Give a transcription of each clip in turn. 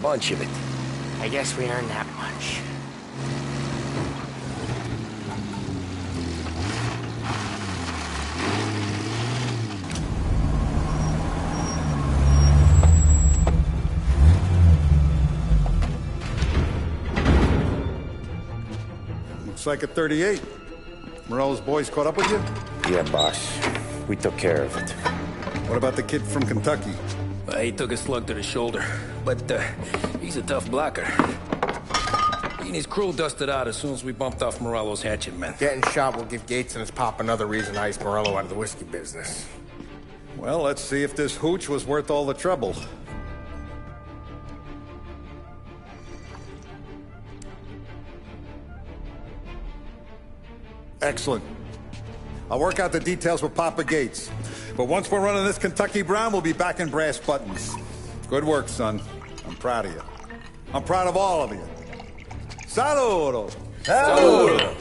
Bunch of it. I guess we earned that much. Looks like a 38. Morello's boys caught up with you? Yeah, boss. We took care of it. What about the kid from Kentucky? He took a slug to the shoulder, but he's a tough blocker. He and his crew dusted out as soon as we bumped off Morello's hatchet men. Getting shot will give Gates and his pop another reason to ice Morello out of the whiskey business. Well, let's see if this hooch was worth all the trouble. Excellent. I'll work out the details with Papa Gates. But once we're running this Kentucky Brown, we'll be back in brass buttons. Good work, son. I'm proud of you. I'm proud of all of you. Saludo! Saludo!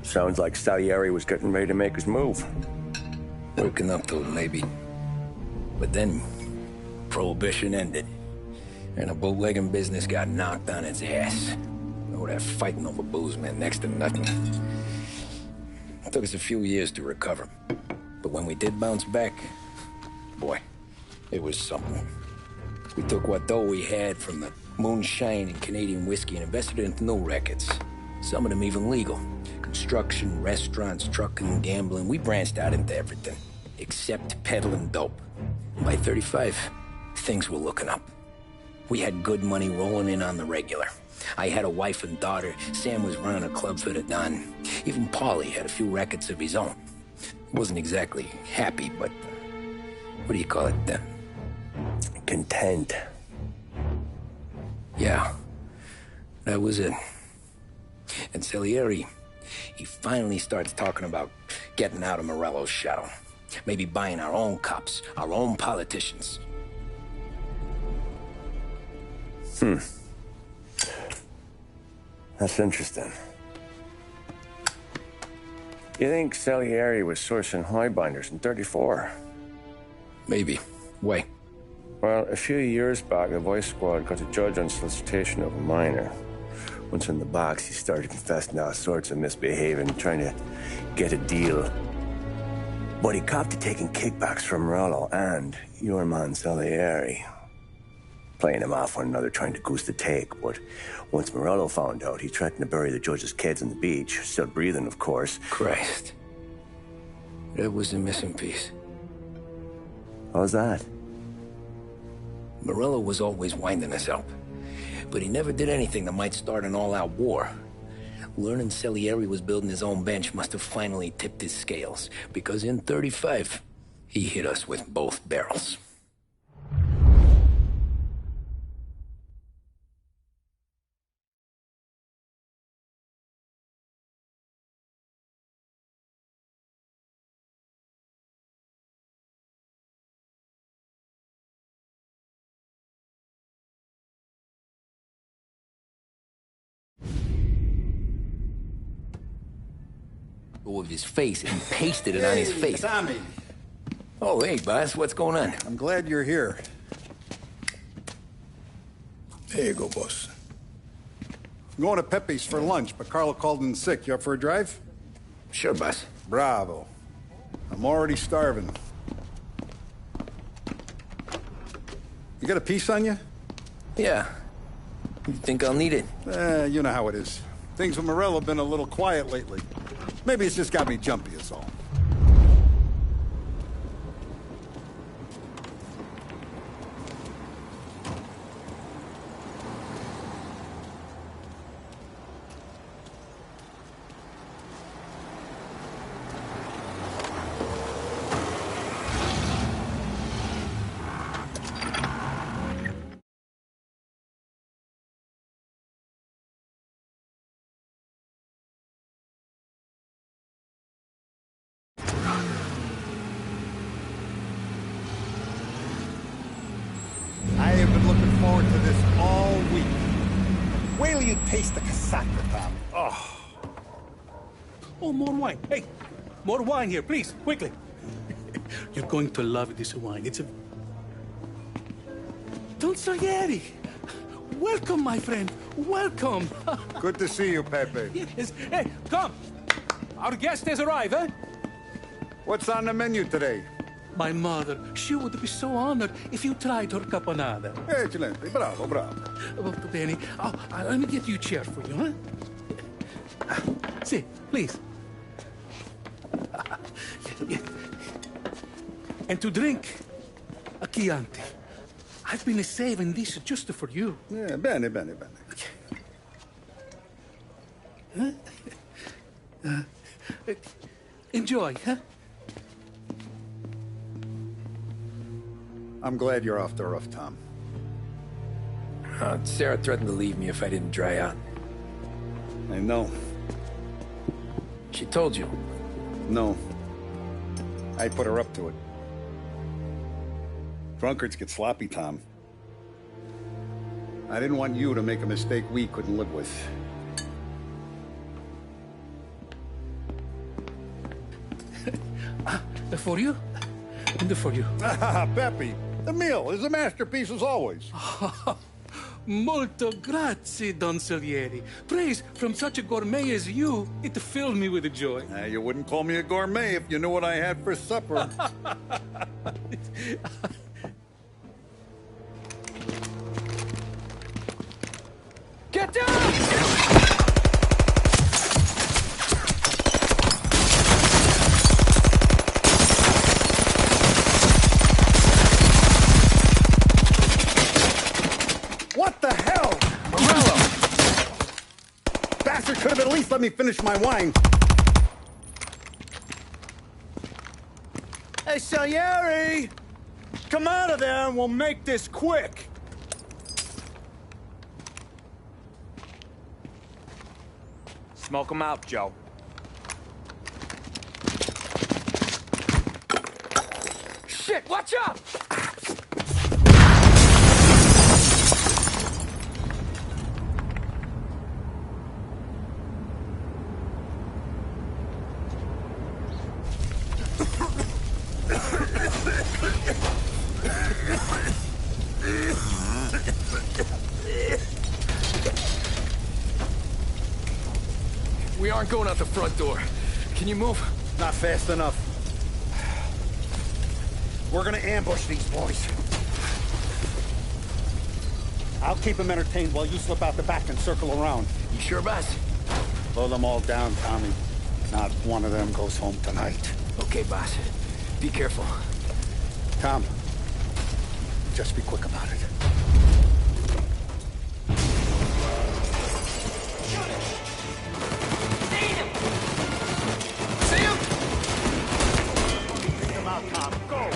Sounds like Salieri was getting ready to make his move. Working up to it, maybe. But then, Prohibition ended. And the bootlegging business got knocked on its ass. Oh, that fighting over booze meant next to nothing. It took us a few years to recover. But when we did bounce back, boy, it was something. We took what dough we had from the moonshine and Canadian whiskey and invested it into new rackets. Some of them even legal. Construction, restaurants, trucking, gambling. We branched out into everything, except peddling dope. By 35, things were looking up. We had good money rolling in on the regular. I had a wife and daughter. Sam was running a club for the Don. Even Paulie had a few rackets of his own. Wasn't exactly happy, but what do you call it then? Content. Yeah, that was it. And Salieri, he finally starts talking about getting out of Morello's shadow. Maybe buying our own cops, our own politicians. That's interesting. You think Salieri was sourcing highbinders in 34? Maybe. Why? Well, a few years back, the Vice Squad got a judge on solicitation of a minor. Once in the box, he started confessing all sorts of misbehaving, trying to get a deal. But he copped to taking kickbacks from Morello and your man Salieri. Playing them off one another, trying to goose the take. But once Morello found out, he threatened to bury the judge's kids on the beach. Still breathing, of course. Christ. That was the missing piece. How's that? Morello was always winding us up. But he never did anything that might start an all-out war. Learning Salieri was building his own bench must have finally tipped his scales. Because in 35, he hit us with both barrels. Of his face and pasted it on his face. Tommy. Oh, hey, boss, what's going on? I'm glad you're here. There you go, boss. I'm going to Pepe's for lunch, but Carlo called in sick. You up for a drive? Sure, boss. Bravo. I'm already starving. You got a piece on you? Yeah. You think I'll need it? You know how it is. Things with Morello have been a little quiet lately. Maybe it's just got me jumpy is all. I have been looking forward to this all week. Wait till you taste the casaca, Tommy. Oh. Oh, more wine. Hey, more wine here, please, quickly. You're going to love this wine. It's a... Don Salieri! Welcome, my friend. Welcome. Good to see you, Pepe. Yes. Hey, come. Our guest has arrived, eh? What's on the menu today? My mother, she would be so honored if you tried her caponata. Excellent. Bravo, bravo. Molto bene. Oh, let me get you a chair for you, huh? See, please. And to drink, a Chianti. I've been saving this just for you. Yeah, bene, bene, bene. Enjoy, huh? I'm glad you're off the roof, Tom. Sarah threatened to leave me if I didn't dry out. I know. She told you. No. I put her up to it. Drunkards get sloppy, Tom. I didn't want you to make a mistake we couldn't live with. For you? And for you. Ah, Pepe, the meal is a masterpiece as always. Molto grazie, Don Salieri. Praise from such a gourmet as you, it filled me with joy. You wouldn't call me a gourmet if you knew what I had for supper. Get down! What the hell? Morello! Bastard could have at least let me finish my wine. Hey, Salieri! Come out of there and we'll make this quick. Smoke 'em out, Joe. Shit, watch out! We aren't going out the front door. Can you move? Not fast enough. We're gonna ambush these boys. I'll keep them entertained while you slip out the back and circle around. You sure, boss? Blow them all down, Tommy. Not one of them goes home tonight. Okay, boss. Be careful. Tom, just be quick about it. See him? Take them out, Tom. Go!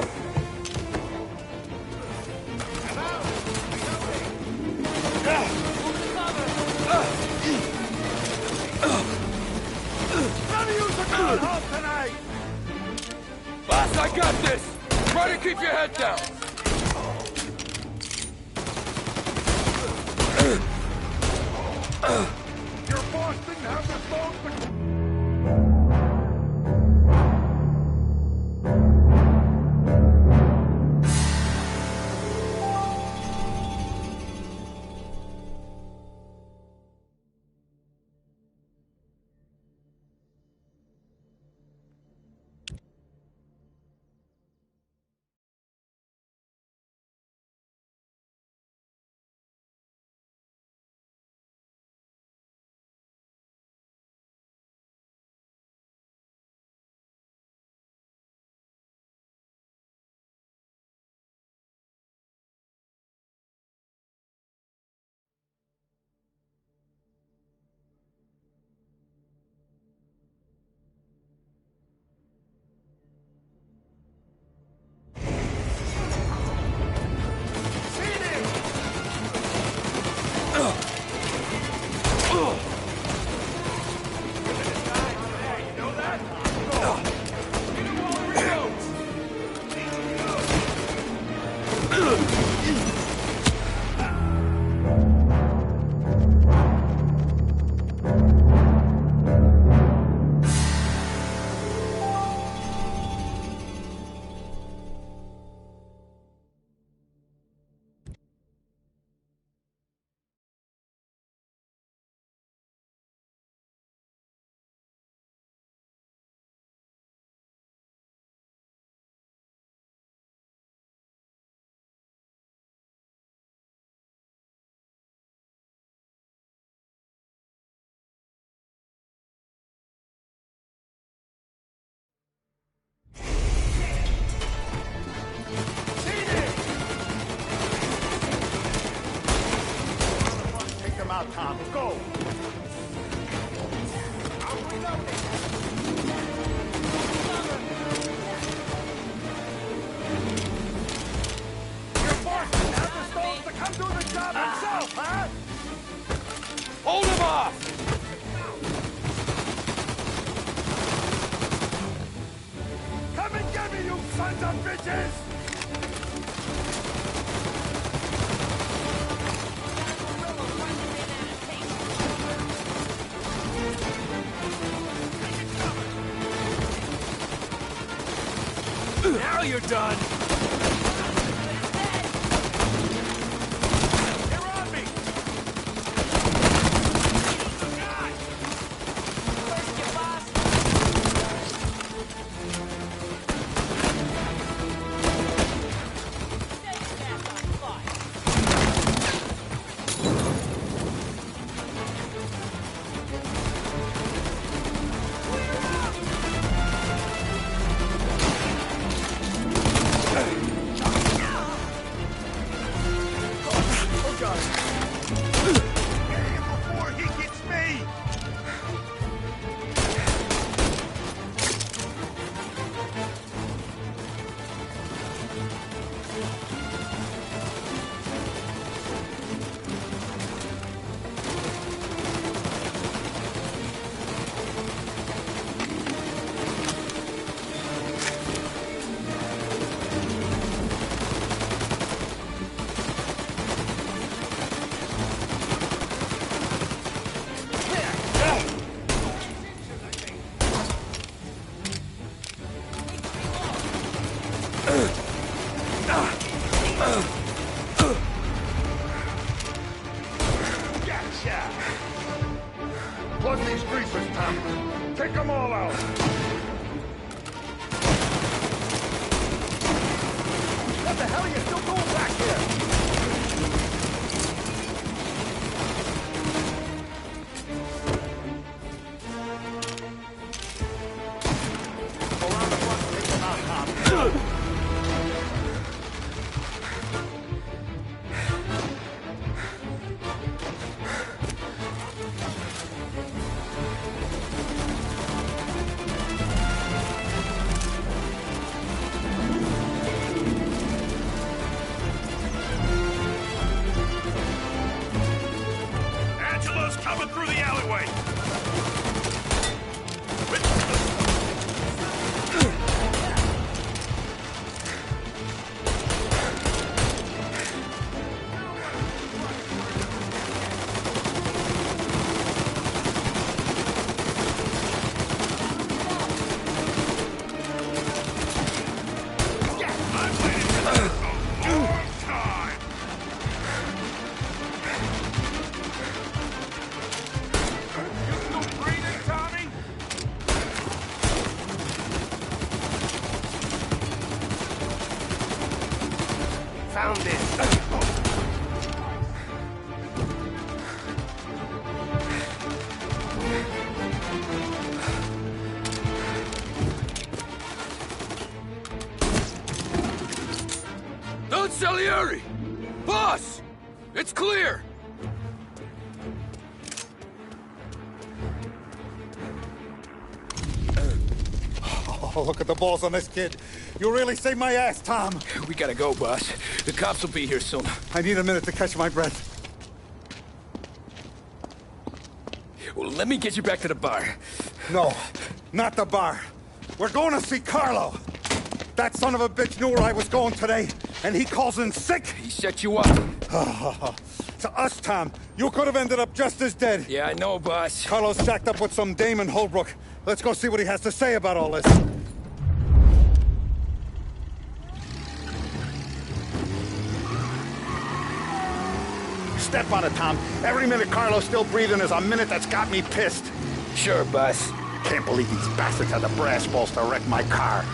None of you's are going home tonight! Boss, I got this! Try to keep your head down! Your boss didn't have the phone, but... Hold him off! Come and get me, you sons of bitches! Now you're done! Plug these greasers, Tom. Take them all out. What the hell are you still doing back here? Around the front, take them out, Tom. Coming through the alleyway! I've waited for this a long time! Found it! Don Salieri! Boss! It's clear! Oh, look at the balls on this kid. You really saved my ass, Tom. We gotta go, boss. The cops will be here soon. I need a minute to catch my breath. Well, let me get you back to the bar. No, not the bar. We're going to see Carlo. That son of a bitch knew where I was going today, and he calls in sick. He set you up. To us, Tom. You could have ended up just as dead. Yeah, I know, boss. Carlo's shacked up with some dame in Holbrook. Let's go see what he has to say about all this. Step on it, Tom. Every minute Carlo's still breathing is a minute that's got me pissed. Sure, boss. Can't believe these bastards had the brass balls to wreck my car.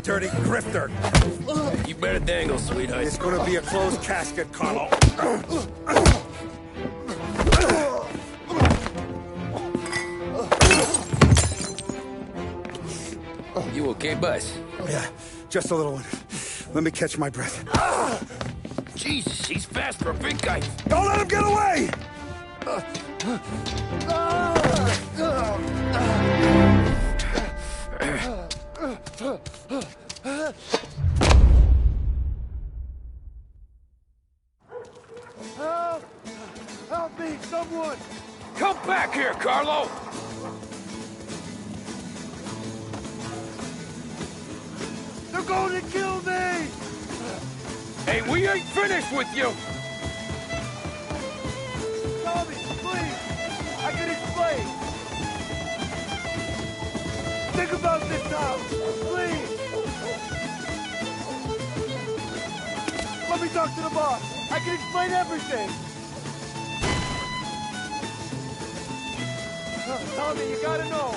Dirty grifter. You better dangle, sweetheart. It's gonna be a closed casket, Carlo. You okay, Buzz? Yeah, just a little one. Let me catch my breath. Jesus, he's fast for a big guy. Don't let him get away! Help! Help me, someone! Come back here, Carlo! They're going to kill me! Hey, we ain't finished with you! Tommy, please! I can explain! Think about this now! Please! Let me talk to the boss! I can explain everything! Tommy, you gotta know!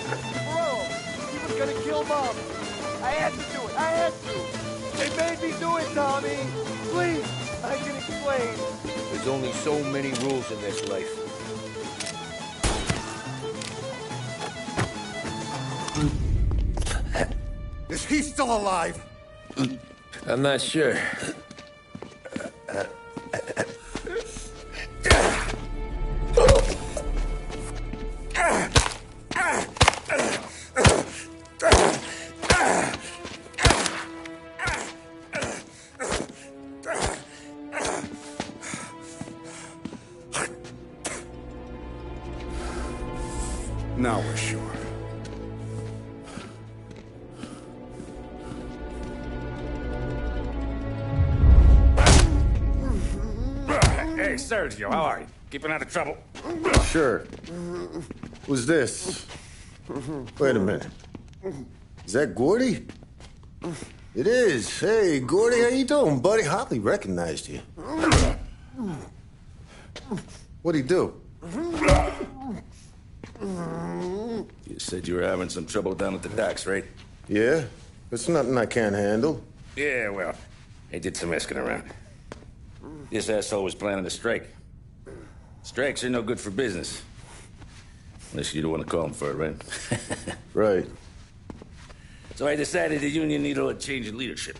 Bro, he was gonna kill Mom! I had to do it! I had to! They made me do it, Tommy! Please! I can explain! There's only so many rules in this life. Is he still alive? I'm not sure. Now we're sure. Hey, Sergio, how are you? Keeping out of trouble? Sure. Who's this? Wait a minute. Is that Gordy? It is. Hey, Gordy, how you doing, buddy? Hardly recognized you. What'd he do? You said you were having some trouble down at the docks, right? Yeah? It's nothing I can't handle. Yeah, well, I did some asking around. This asshole was planning a strike. Strikes are no good for business. Unless you don't want to call him for it, right? Right. So I decided the union needed a change in leadership.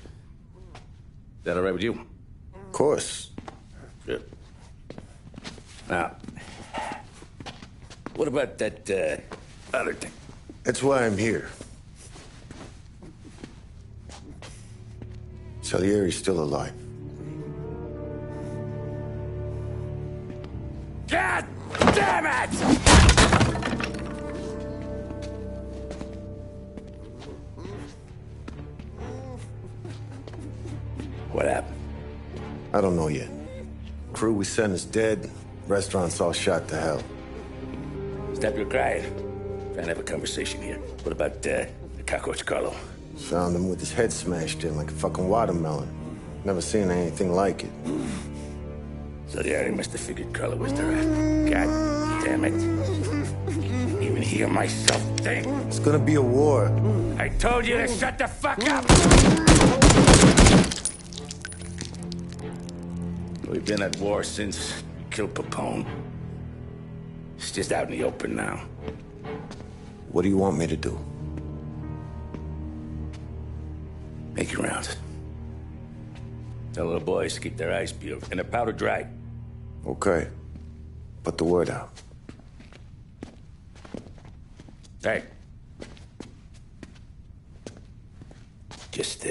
That all right with you? Of course. Good. Now, what about that, other thing? That's why I'm here. Salieri's still alive. God damn it! What happened? I don't know yet. Crew we sent is dead. Restaurant's all shot to hell. Stop your crying. Trying to have a conversation here. What about, the cockroach Carlo? Found him with his head smashed in like a fucking watermelon. Never seen anything like it. So the Ari must have figured Carlo was the rat. God damn it. Even hear myself think. It's gonna be a war. I told you to shut the fuck up! We've been at war since we killed Papone. It's just out in the open now. What do you want me to do? Make your rounds. Tell the boys to keep their eyes peeled and their powder dry. Okay. Put the word out. Hey. Just,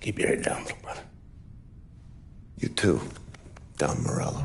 keep your head down, little brother. You too, Don Morello.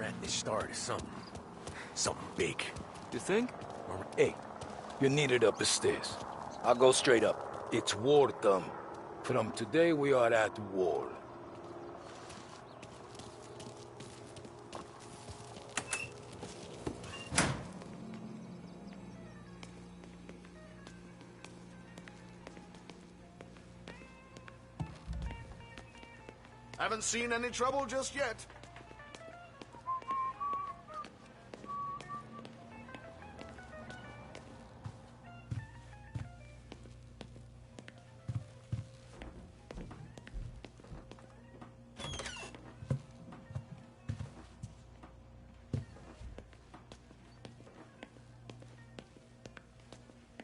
at the start of something. Something big. You think? Hey, you're needed up the stairs. I'll go straight up. It's war time. From today, we are at war. Haven't seen any trouble just yet.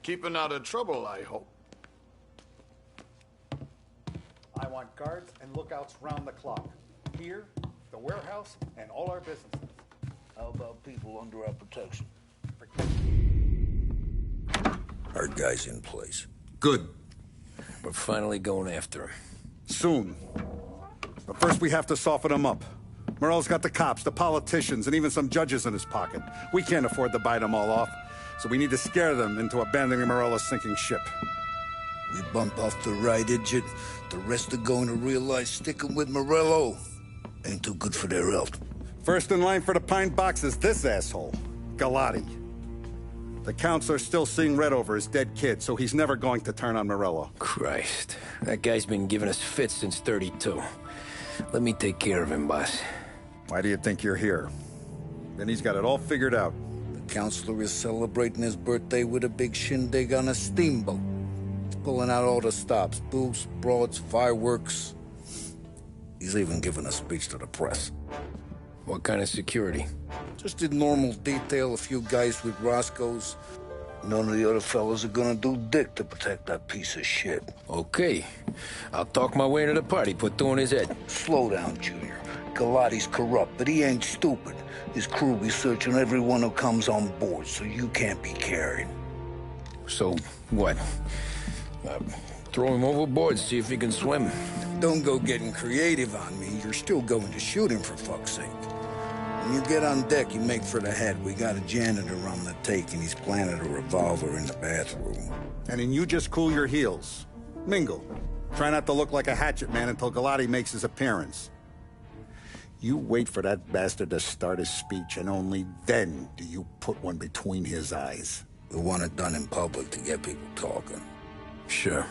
Keeping out of trouble, I hope. I want guards and lookouts round the clock. Here, the warehouse, and all our businesses. How about people under our protection? Our guy's in place. Good. We're finally going after him. Soon. But first we have to soften him up. Morello's got the cops, the politicians, and even some judges in his pocket. We can't afford to bite them all off, so we need to scare them into abandoning Morello's sinking ship. We bump off the right idiot, the rest are going to realize sticking with Morello ain't too good for their health. First in line for the pine box is this asshole, Galati. The counselor's still seeing red over his dead kid, so he's never going to turn on Morello. Christ. That guy's been giving us fits since 32. Let me take care of him, boss. Why do you think you're here? Then he's got it all figured out. The counselor is celebrating his birthday with a big shindig on a steamboat. He's pulling out all the stops, booze, broads, fireworks. He's even giving a speech to the press. What kind of security? Just did normal detail, a few guys with Roscoe's. None of the other fellas are gonna do dick to protect that piece of shit. Okay. I'll talk my way into the party, put two in his head. Slow down, Junior. Galati's corrupt, but he ain't stupid. His crew be searching everyone who comes on board, so you can't be carried. So, what? Throw him overboard, see if he can swim. Don't go getting creative on me. You're still going to shoot him, for fuck's sake. When you get on deck, you make for the head. We got a janitor on the take, and he's planted a revolver in the bathroom. And then you just cool your heels. Mingle. Try not to look like a hatchet man until Galati makes his appearance. You wait for that bastard to start his speech, and only then do you put one between his eyes. We want it done in public to get people talking. Sure.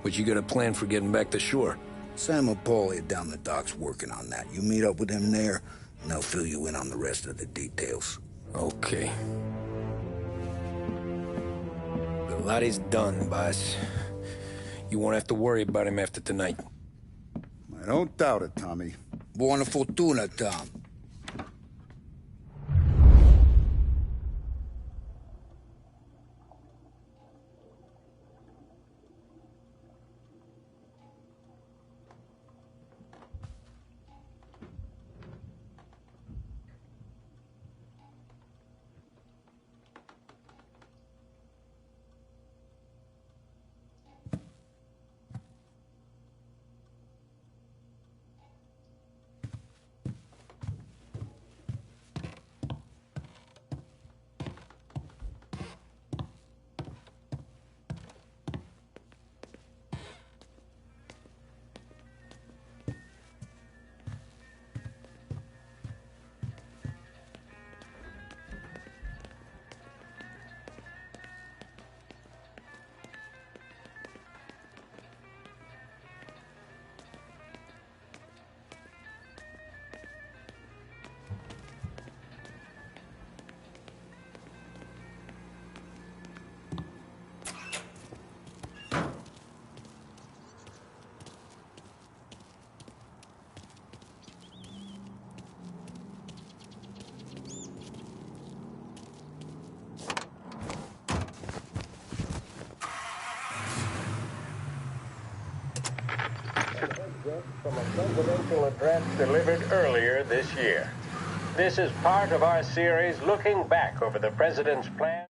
But you got a plan for getting back to shore? Sam and Paulie are down the docks working on that. You meet up with him there, and they'll fill you in on the rest of the details. Okay. Galati's done, boss. You won't have to worry about him after tonight. I don't doubt it, Tommy. Buona fortuna, Tom. From a presidential address delivered earlier this year. This is part of our series looking back over the president's plan.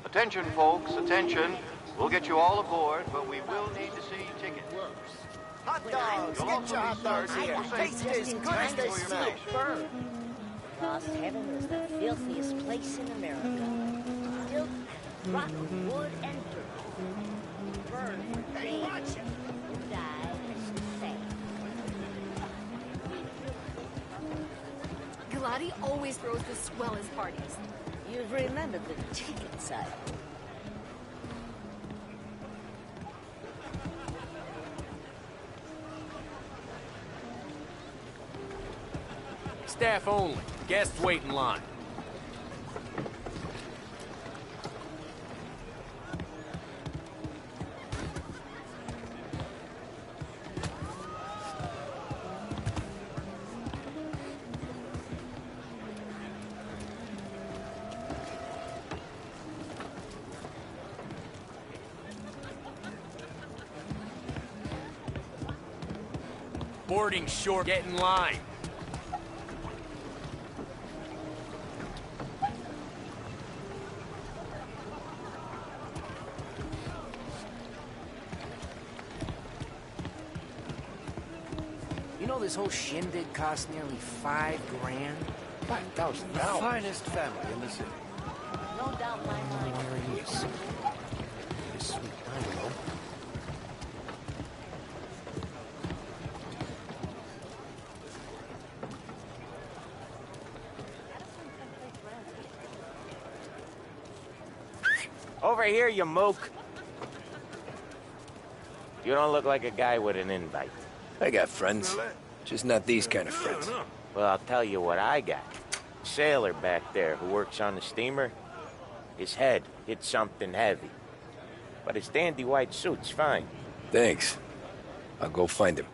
Attention, folks, attention. We'll get you all aboard, but we will need to see tickets. Hot dogs! Get your hot dogs here! Taste as good as they still burn! Lost Heaven is the filthiest place in America. Filth, rotten wood, and dirt. Burn for days. Die the same. Galati always throws the swellest parties. You've remembered the ticket side. Staff only. Guests wait in line. Boarding short. Get in line. You know this whole shindig cost nearly $5 grand? $5,000. The finest family in the city. No doubt my mind. Where he is. This sweet, I don't know. Over here, you mook. You don't look like a guy with an invite. I got friends. Just not these kind of friends. Well, I'll tell you what I got. Sailor back there who works on the steamer. His head hit something heavy. But his dandy white suit's fine. Thanks. I'll go find him.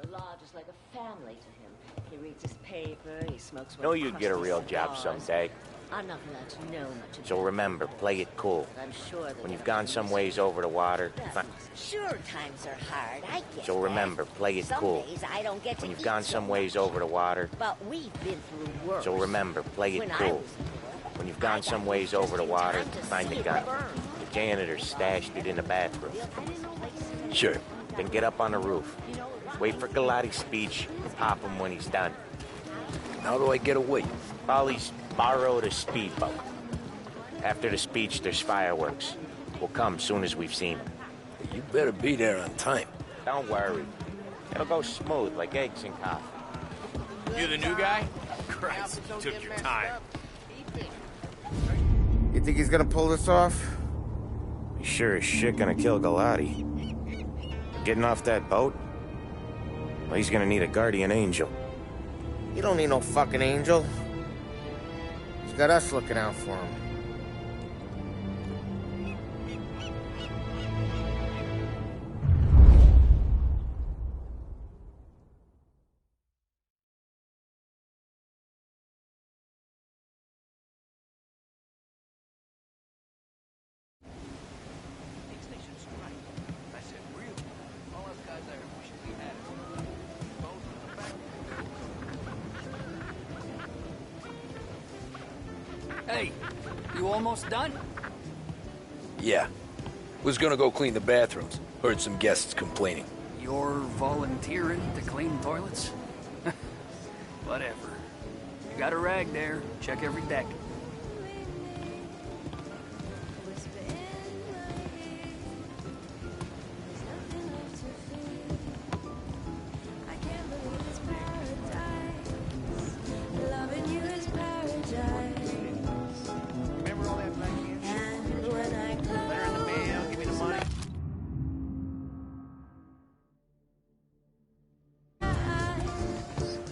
The lodge is like a family to him. He reads his paper, he smokes one Know you'd get a real job cigars. someday. I'm not allowed to know much about So remember, play it cool. it. I'm sure that When you've gone some ways over the water, Sure, times are hard. I get so remember, play it Some cool. days I don't get to When you've eat gone so some ways over the water, But we've been through worse. so remember, play it When I cool. was When you've gone some ways over the water, find the gun. The janitor stashed it in the bathroom. Sure. Then get up on the roof. Wait for Galati's speech, pop him when he's done. How do I get away? Polly's borrowed a speedboat. After the speech, there's fireworks. We'll come soon as we've seen him. You better be there on time. Don't worry. It'll go smooth like eggs and coffee. You the new guy? Christ, you took your time. You think he's gonna pull this off? He's sure as shit gonna kill Galati. Getting off that boat? Well, he's gonna need a guardian angel. He don't need no fucking angel. He's got us looking out for him. Hey, you almost done? Yeah. Was gonna go clean the bathrooms. Heard some guests complaining. You're volunteering to clean toilets? Whatever. You got a rag there. Check every deck.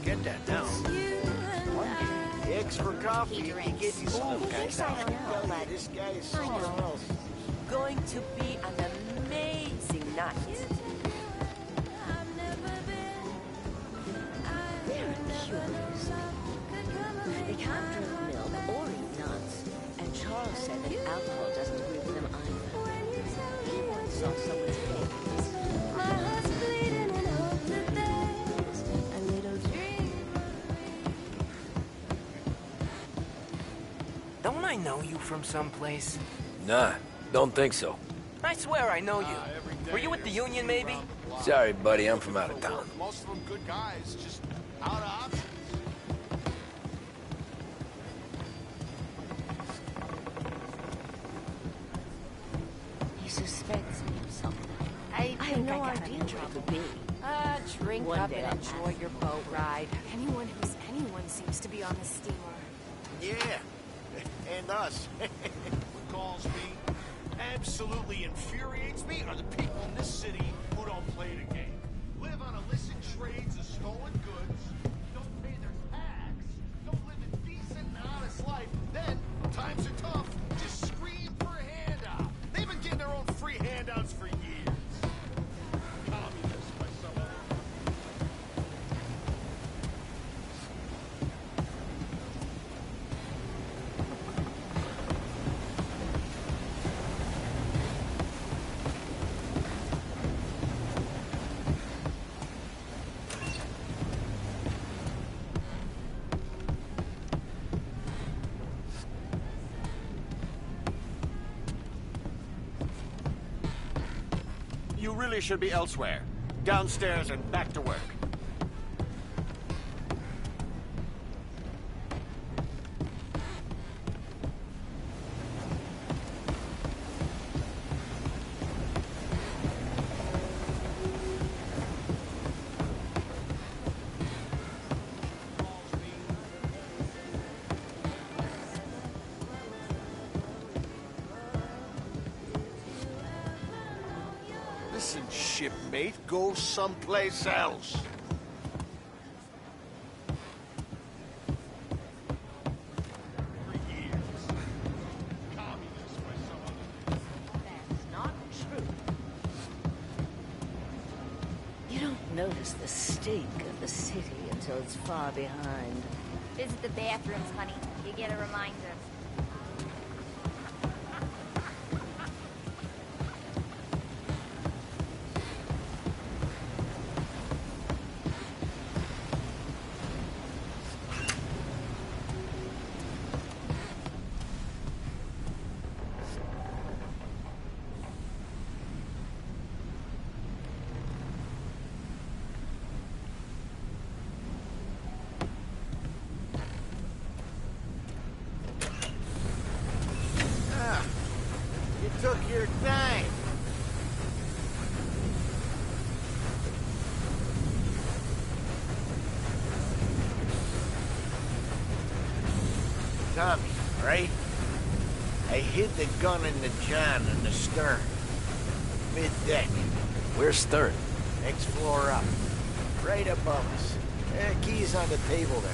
Get that down. Eggs for coffee. You get you some guys out. This guy is somewhere else. Going to be an amazing night. They're curious. They can't drink milk or eat nuts. And Charles said that alcohol doesn't agree with them either. He once saw someone's head. Don't I know you from someplace? Nah, don't think so. I swear I know you. Were you with the Union, maybe? Sorry, buddy, I'm from out of town. Most of them good guys, just out of options. He suspects me of something. I have no idea what it could be. Drink One up day and I'll enjoy ask your boat ride. Anyone who's anyone seems to be on the steamer. Yeah, and us. What calls me, absolutely infuriates me are the people in this city who don't play the game. Live on illicit trades of stolen goods, don't pay their tax, don't live a decent and honest life. Then, times are tough, just scream for a handout. They've been getting their own free handouts for years. Communists by some other. You really should be elsewhere. Downstairs and back to work. Listen, shipmate, go someplace else. That's not true. You don't notice the stink of the city until it's far behind. Visit the bathrooms, honey. You get a reminder. You took your time. Tommy, right? I I hid the gun in the john in the stern. Mid-deck. Where's stern? Next floor up. Right above us. Key's on the table there.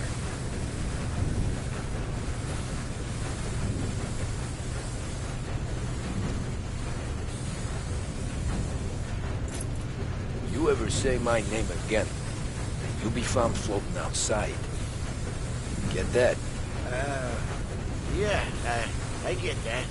You ever say my name again, you'll be found floating outside. Get that? Yeah, I get that.